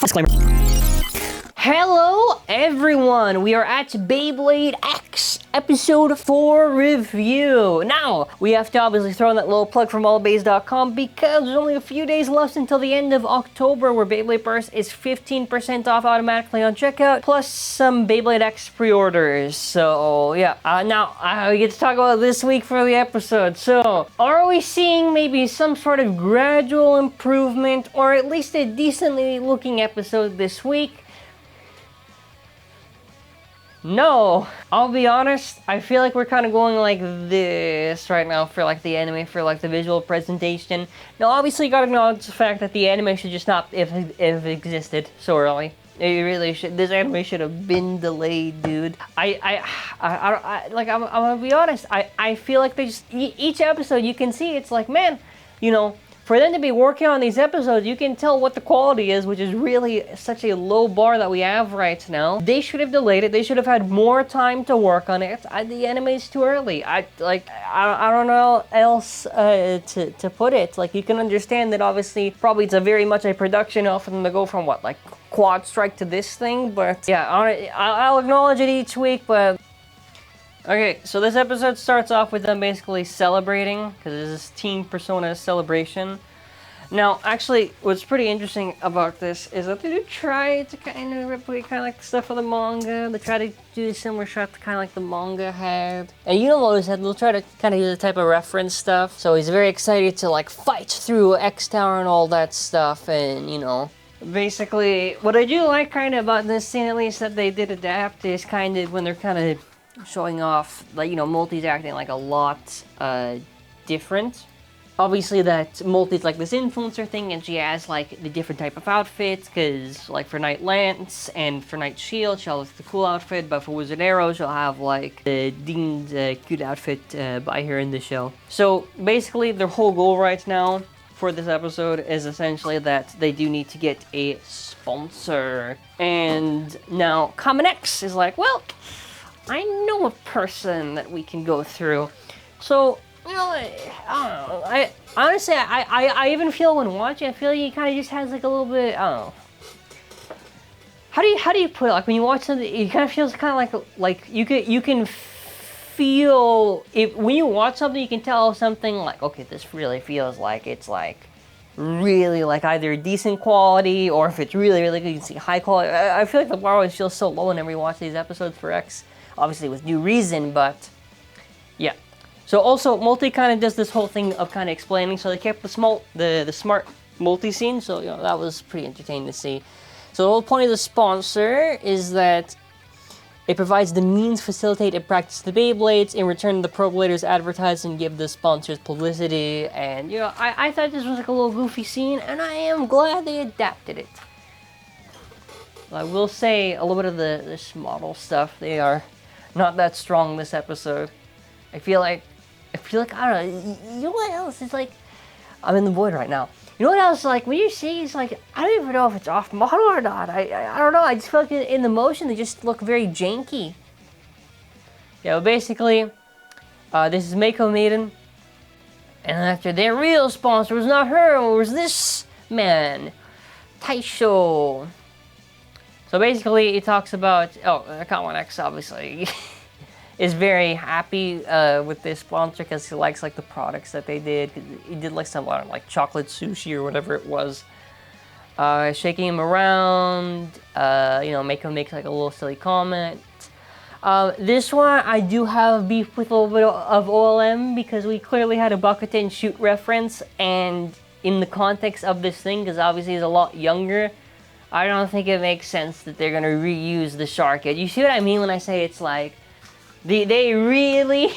Disclaimer. Hello everyone, we are at Beyblade X episode 4 review. Now, we have to obviously throw in that little plug from allbays.com because there's only a few days left until the end of October where Beyblade Burst is 15% off automatically on checkout, plus some Beyblade X pre-orders. So yeah, now we get to talk about this week for the episode. So, are we seeing maybe some sort of gradual improvement or at least a decently looking episode this week? No, I'll be honest, I feel like we're kind of going like this right now for like the anime, for like the visual presentation. Now obviously you gotta acknowledge the fact that the anime should just not if existed so early. It really should. This anime should have been delayed, dude. I'm gonna be honest, I feel like they just, each episode you can see it's like, man, you know, for them to be working on these episodes, you can tell what the quality is, which is really such a low bar that we have right now. They should have delayed it. They should have had more time to work on it. The anime is too early. I don't know else to put it. Like, you can understand that obviously probably it's a very much a production hell for them to go from what, like Quad Strike to this thing. But yeah, I'll acknowledge it each week, but okay, so this episode starts off with them basically celebrating, because this is Team Persona celebration. Now, actually, what's pretty interesting about this is that they do try to kind of replicate kind of like the stuff of the manga. They try to do a similar shot to kind of like the manga had. And you'll notice that they'll try to kind of use the type of reference stuff. So he's very excited to like fight through X Tower and all that stuff, and you know. Basically, what I do like kind of about this scene, at least that they did adapt, is kind of when they're kind of showing off, like, you know, Multi's acting like a lot different. Obviously that Multi's like this influencer thing and she has like the different type of outfits, because like for Night Lance and for Night Shield she'll have the cool outfit, but for Wizard Arrow she'll have like the Dean's cute outfit by her in the show. So basically their whole goal right now for this episode is essentially that they do need to get a sponsor. And now Common X is like, well, I know a person that we can go through. So, you know, I don't know. I honestly, I even feel when watching, I feel like he kind of just has like a little bit, I don't know. How do you put it? Like when you watch something, it kind of feels kind of like you can feel if when you watch something, you can tell something like, okay, this really feels like it's like really like either decent quality, or if it's really good, you can see high quality. I feel like the bar always feels so low whenever you watch these episodes for X. Obviously with due reason, but yeah. So also Multi kind of does this whole thing of kind of explaining. So they kept the smart Multi scene. So you know that was pretty entertaining to see. So the whole point of the sponsor is that it provides the means, facilitate, and practice the Beyblades. In return, the pro bladers advertise and give the sponsors publicity. And you know, I thought this was like a little goofy scene, and I am glad they adapted it. I will say a little bit of this model stuff, they are not that strong this episode. I feel like, I don't know, you know what else? It's like, I'm in the void right now. You know what else, like, when you see, it's like, I don't even know if it's off model or not. I don't know, I just feel like in the motion, they just look very janky. Yeah, well, basically, this is MEIKO Maiden. And after their real sponsor was not her, it was this man, Taisho. So basically, it talks about, Common X obviously is very happy with this sponsor because he likes like the products that they did. He did like some like chocolate sushi or whatever it was. Shaking him around, you know, make him make like a little silly comment. This one I do have beef with a little bit of OLM because we clearly had a Bucketin shoot reference, and in the context of this thing, because obviously he's a lot younger, I don't think it makes sense that they're gonna reuse the shark head. You see what I mean when I say it's like, they really,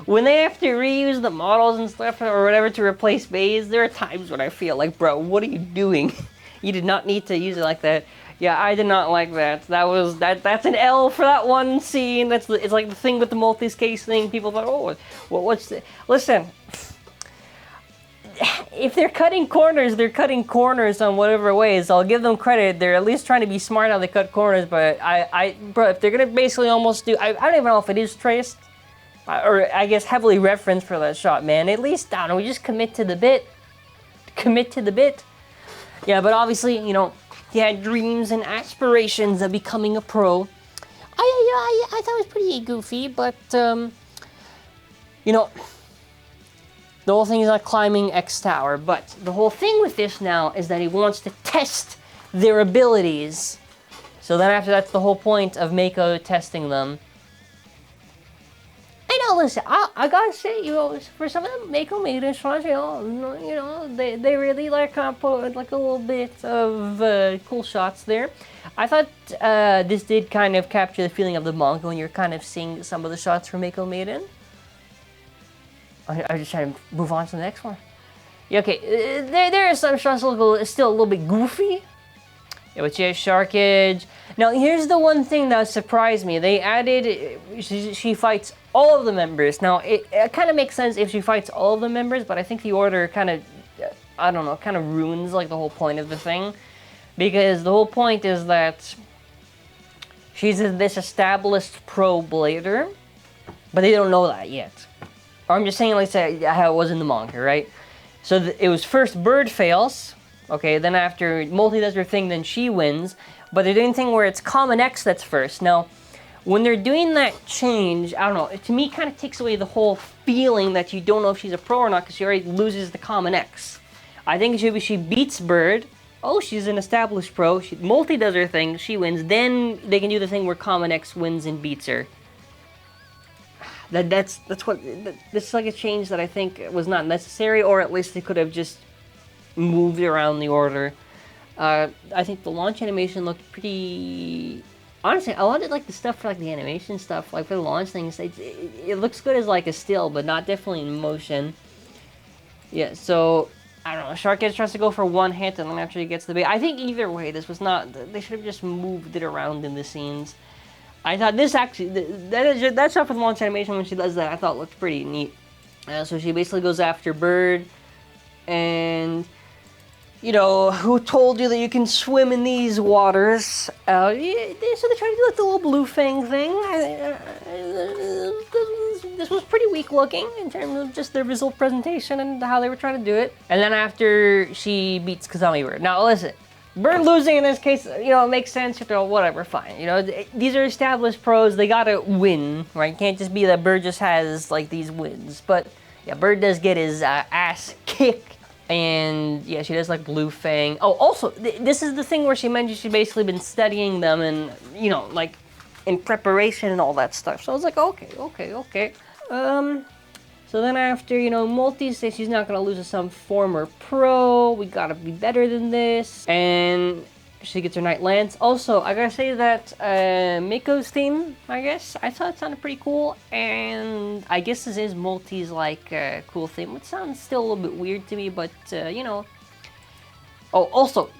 when they have to reuse the models and stuff or whatever to replace Bays, there are times when I feel like, bro, what are you doing? You did not need to use it like that. Yeah, I did not like that. That's an L for that one scene. It's like the thing with the multi-case thing. People thought, oh, what's the... Listen, if they're cutting corners, they're cutting corners on whatever ways. I'll give them credit. They're at least trying to be smart how they cut corners, but bro, if they're gonna basically almost do, I don't even know if it is traced, or I guess heavily referenced for that shot, man. At least, I don't know, just commit to the bit. Commit to the bit. Yeah, but obviously, you know, he had dreams and aspirations of becoming a pro. I thought it was pretty goofy, but, you know, the whole thing is not climbing X Tower, but the whole thing with this now is that he wants to test their abilities. So then after that's the whole point of Meiko testing them. I know, listen, I gotta say, you know, for some of them MEIKO Maiden songs, you know, they really like put like a little bit of cool shots there. I thought this did kind of capture the feeling of the manga when you're kind of seeing some of the shots from MEIKO Maiden. I just try to move on to the next one. Yeah, okay, there are some shots that look still a little bit goofy. Yeah, but yeah, Shark Edge. Now, here's the one thing that surprised me. They added, she fights all of the members. Now, it kind of makes sense if she fights all of the members, but I think the order kind of, I don't know, kind of ruins like the whole point of the thing. Because the whole point is that she's this established pro blader, but they don't know that yet. Or I'm just saying, like, how it was in the manga, right? So it was first Bird fails, okay, then after Multi does her thing, then she wins, but they're doing a thing where it's Common X that's first. Now, when they're doing that change, I don't know, to me it kind of takes away the whole feeling that you don't know if she's a pro or not because she already loses the Common X. I think it should be she beats Bird, oh, she's an established pro, Multi does her thing, she wins, then they can do the thing where Common X wins and beats her. This is like a change that I think was not necessary, or at least they could have just moved around the order. I think the launch animation looked pretty... Honestly, I wanted like the stuff for like the animation stuff, like for the launch things. It looks good as like a still, but not definitely in motion. Yeah, so I don't know. Shark Edge tries to go for one hit, and then after he gets the bait, I think either way, this was not. They should have just moved it around in the scenes. I thought this actually, that stuff with launch animation when she does that, I thought looked pretty neat. So she basically goes after Bird, and, you know, who told you that you can swim in these waters? So they tried to do like the little blue fang thing. This was pretty weak looking in terms of just their visual presentation and how they were trying to do it. And then after she beats Kazami Bird. Now listen. Bird losing in this case, you know, it makes sense, you know, whatever, fine. You know, these are established pros, they gotta win, right? It can't just be that Bird just has, like, these wins. But, yeah, Bird does get his ass kicked, and, yeah, she does, like, Blue Fang. Oh, also, this is the thing where she mentioned she's basically been studying them and, you know, like, in preparation and all that stuff. So I was like, okay. So then after, you know, Multi says she's not going to lose to some former pro. We got to be better than this. And she gets her Night Lance. Also, I got to say that Meiko's theme, I guess, I thought it sounded pretty cool. And I guess this is Multi's, like, cool theme, which sounds still a little bit weird to me, but, you know. Oh, also,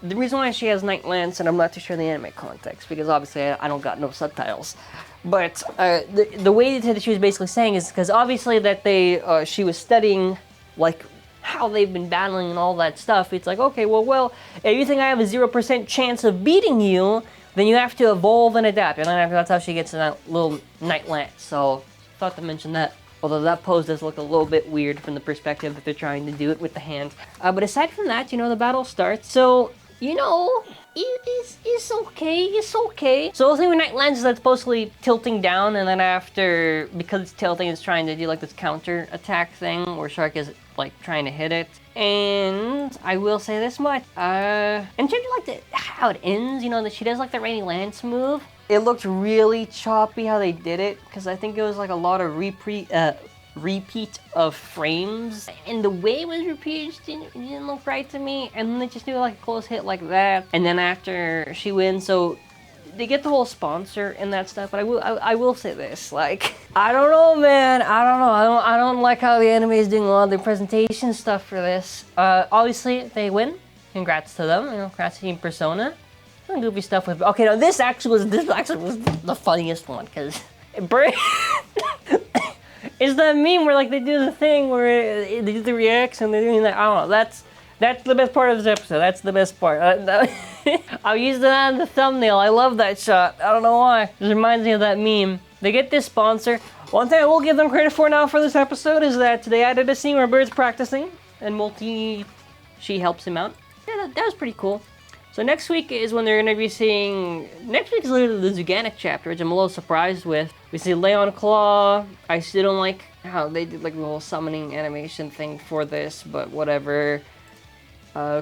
the reason why she has Night Lance, and I'm not too sure the anime context, because obviously I don't got no subtitles. But the way that she was basically saying is because obviously that she was studying like how they've been battling and all that stuff. It's like, okay, well, if you think I have a 0% chance of beating you, then you have to evolve and adapt. And then after that's how she gets that little Night Lance. So thought to mention that. Although that pose does look a little bit weird from the perspective that they're trying to do it with the hand. But aside from that, you know, the battle starts. So, you know, it's okay. So the thing with Night Lance is that's supposedly tilting down, and then after, because it's tilting, it's trying to do like this counter attack thing where Shark is like trying to hit it. And I will say this much, in terms of like how it ends, you know, that she does like the Rainy Lance move. It looked really choppy how they did it, because I think it was like a lot of repeat of frames, and the way it was repeated didn't look right to me. And then they just do like a close hit like that, and then after she wins, so they get the whole sponsor and that stuff. But I will say this, like, I don't know, man, I don't like how the anime is doing a lot of their presentation stuff for this. Obviously they win, congrats to them, you know, congrats to Team Persona. Some goofy stuff with, okay, no, this actually was the funniest one, because it's that meme where like they do the thing where they do the reacts and they're doing that. I don't know. That's the best part of this episode. That's the best part. I'll use that on the thumbnail. I love that shot. I don't know why. It just reminds me of that meme. They get this sponsor. One thing I will give them credit for now for this episode is that they added a scene where Bird's practicing and Multi, she helps him out. Yeah, that was pretty cool. So next week is when they're going to be seeing... Next week is literally the Zuganic chapter, which I'm a little surprised with. We see Leon Claw. I still don't like how they did like the whole summoning animation thing for this, but whatever.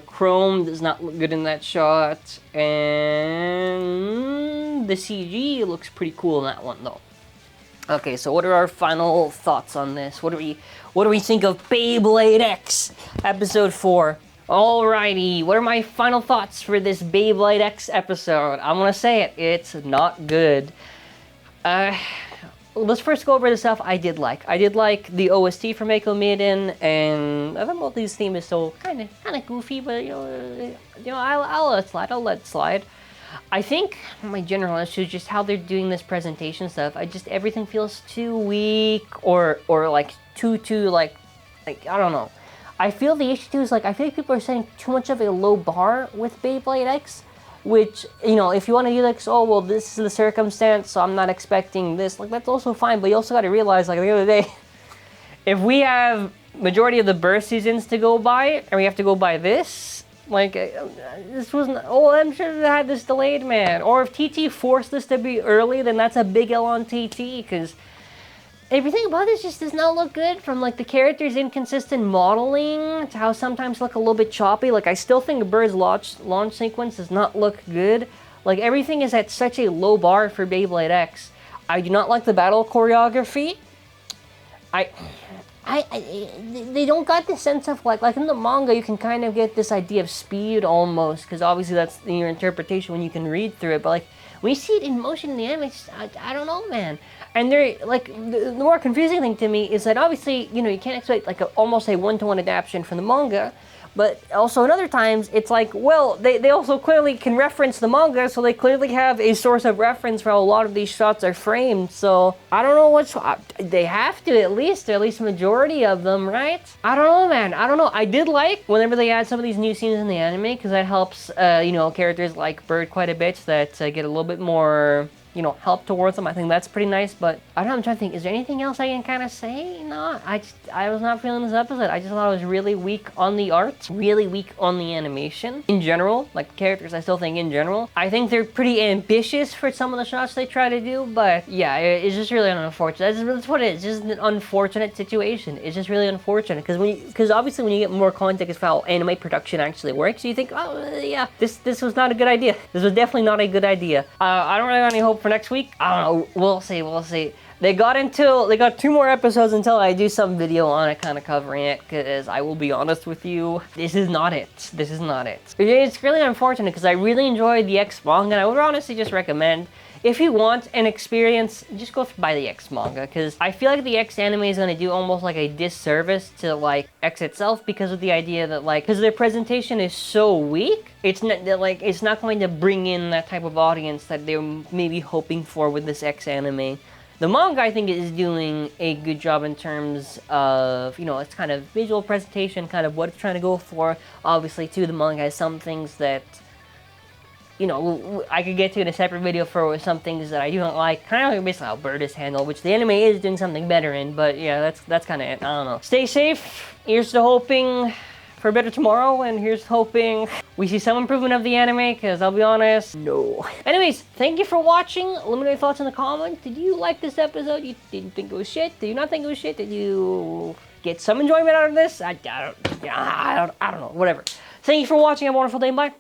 Chrome does not look good in that shot. And the CG looks pretty cool in that one, though. Okay, so what are our final thoughts on this? What do we think of Beyblade X Episode 4? Alrighty, what are my final thoughts for this Beyblade X episode? I'm gonna say it, it's not good. Let's first go over the stuff I did like. I did like the OST for MEIKO MAIDEN, and I think both these theme is still kind of goofy, but you know, I'll let it slide. I'll let it slide. I think my general issue is just how they're doing this presentation stuff. Everything feels too weak or like too like I don't know. I feel the issue too is like I feel like people are setting too much of a low bar with Beyblade X, which, you know, if you want to do like, oh well, this is the circumstance, so I'm not expecting this. Like, that's also fine, but you also got to realize, like, at the end of the day, if we have majority of the birth seasons to go by and we have to go by this. Like, this wasn't... Oh, I'm sure they had this delayed, man. Or if TT forced this to be early, then that's a big L on TT, because everything about this just does not look good. From, like, the character's inconsistent modeling to how sometimes look a little bit choppy. Like, I still think Bird's launch sequence does not look good. Like, everything is at such a low bar for Beyblade X. I do not like the battle choreography. They don't got the sense of, like in the manga, you can kind of get this idea of speed almost, because obviously that's your interpretation when you can read through it, but like, when you see it in motion in the anime, I don't know, man. And they're, like, the more confusing thing to me is that obviously, you know, you can't expect, like, almost a one-to-one adaptation from the manga, but also at other times, it's like, well, they also clearly can reference the manga, so they clearly have a source of reference for how a lot of these shots are framed, so I don't know what's... They have to, at least majority of them, right? I don't know, man. I don't know. I did like whenever they add some of these new scenes in the anime, because that helps, you know, characters like Bird quite a bit, that get a little bit more... you know, help towards them. I think that's pretty nice, but I don't know, I'm trying to think, is there anything else I can kind of say? No, I was not feeling this episode. I just thought it was really weak on the art, really weak on the animation. In general, like characters, I still think in general. I think they're pretty ambitious for some of the shots they try to do, but yeah, it's just really unfortunate. That's what it is, just an unfortunate situation. It's just really unfortunate, because obviously when you get more context of how anime production actually works, you think, oh yeah, this was not a good idea. This was definitely not a good idea. I don't really have any hope for next week. I don't know. We'll see. They got 2 more episodes until I do some video on it, kind of covering it, because I will be honest with you, this is not it. This is not it. It's really unfortunate, because I really enjoyed the X manga, and I would honestly just recommend, if you want an experience, just go buy the X manga, because I feel like the X anime is going to do almost like a disservice to, like, X itself, because of the idea that, like, because their presentation is so weak, it's not going to bring in that type of audience that they're maybe hoping for with this X anime. The manga, I think, is doing a good job in terms of, you know, it's kind of visual presentation, kind of what it's trying to go for. Obviously, too, the manga has some things that, you know, I could get to in a separate video for some things that I do not like. Kind of like basically how Bird is handled, which the anime is doing something better in, but yeah, that's kind of it. I don't know. Stay safe. Here's to hoping for a better tomorrow, and here's hoping we see some improvement of the anime, because I'll be honest, no. Anyways, thank you for watching. Let me know your thoughts in the comments. Did you like this episode? You didn't think it was shit? Did you not think it was shit? Did you get some enjoyment out of this? I don't know. Whatever. Thank you for watching. Have a wonderful day. Bye.